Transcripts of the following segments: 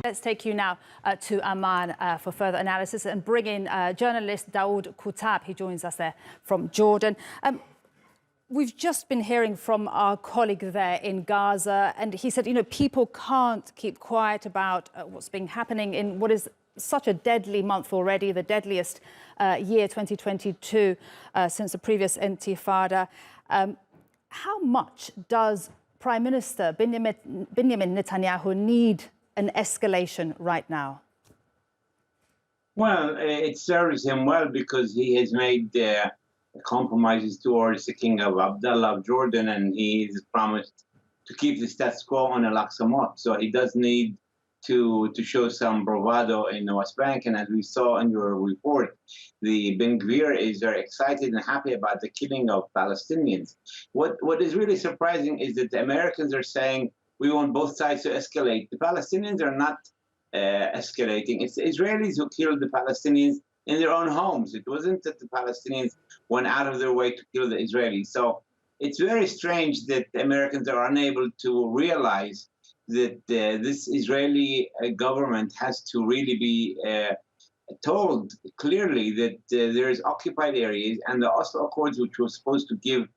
Let's take you now to Amman for further analysis and bring in journalist Daoud Kuttab. He joins us there from Jordan. We've just been hearing from our colleague there in Gaza, and he said, people can't keep quiet about what's been happening in what is such a deadly month already, the deadliest year, 2022, since the previous Intifada. How much does Prime Minister Benjamin Netanyahu need an escalation right now? Well, it serves him well because he has made compromises towards the King of Abdullah of Jordan, and he's promised to keep the status quo on Al-Aqsa Mosque. So he does need to show some bravado in the West Bank. And as we saw in your report, the Ben Gvir is very excited and happy about the killing of Palestinians. What is really surprising is that the Americans are saying we want both sides to escalate. The Palestinians are not escalating. It's the Israelis who killed the Palestinians in their own homes. It wasn't that the Palestinians went out of their way to kill the Israelis. So it's very strange that the Americans are unable to realize that this Israeli government has to really be told clearly that there is occupied areas, and the Oslo Accords, which were supposed to give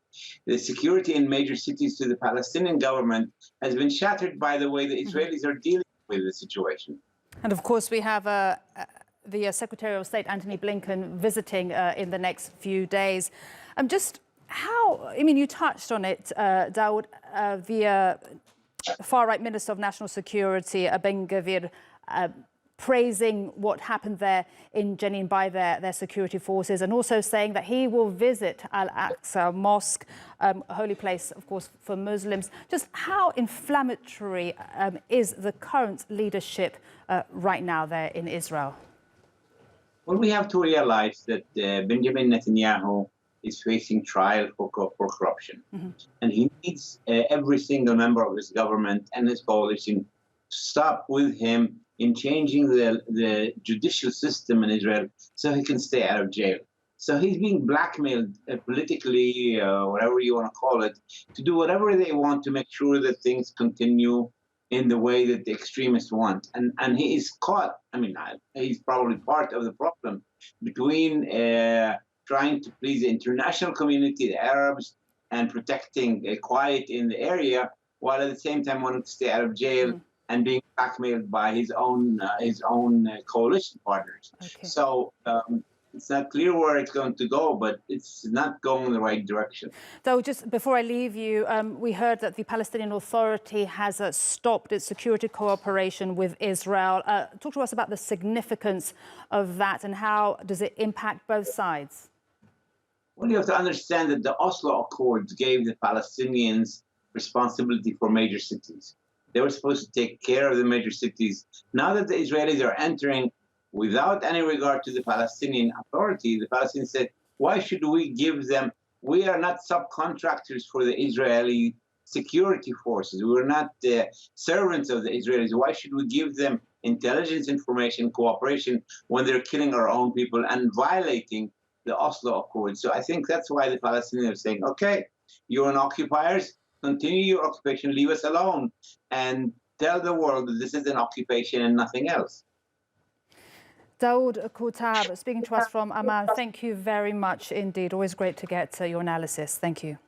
the security in major cities to the Palestinian government, has been shattered by the way the Israelis are dealing with the situation. And of course, we have the Secretary of State, Antony Blinken, visiting in the next few days. You touched on it, Daoud, the far-right Minister of National Security, Ben Gvir, praising what happened there in Jenin by their security forces, and also saying that he will visit Al-Aqsa Mosque, a holy place, of course, for Muslims. Just how inflammatory is the current leadership right now there in Israel? Well, we have to realize that Benjamin Netanyahu is facing trial for corruption. And he needs every single member of his government and his coalition to stop with him in changing the judicial system in Israel so he can stay out of jail. So he's being blackmailed politically, whatever you want to call it, to do whatever they want to make sure that things continue in the way that the extremists want. And he is caught, he's probably part of the problem between trying to please the international community, the Arabs, and protecting quiet in the area, while at the same time wanting to stay out of jail and being blackmailed by his own coalition partners. Okay. So it's not clear where it's going to go, but it's not going in the right direction. So just before I leave you, we heard that the Palestinian Authority has stopped its security cooperation with Israel. Talk to us about the significance of that and how does it impact both sides? Well, you have to understand that the Oslo Accords gave the Palestinians responsibility for major cities. They were supposed to take care of the major cities. Now that the Israelis are entering without any regard to the Palestinian Authority, the Palestinians said, why should we give them? We are not subcontractors for the Israeli security forces. We're not the servants of the Israelis. Why should we give them intelligence information, cooperation, when they're killing our own people and violating the Oslo Accords? So I think that's why the Palestinians are saying, okay, you're an occupiers, continue your occupation, leave us alone, and tell the world that this is an occupation and nothing else. Daoud Kuttab, speaking to us from Amman, thank you very much indeed. Always great to get your analysis. Thank you.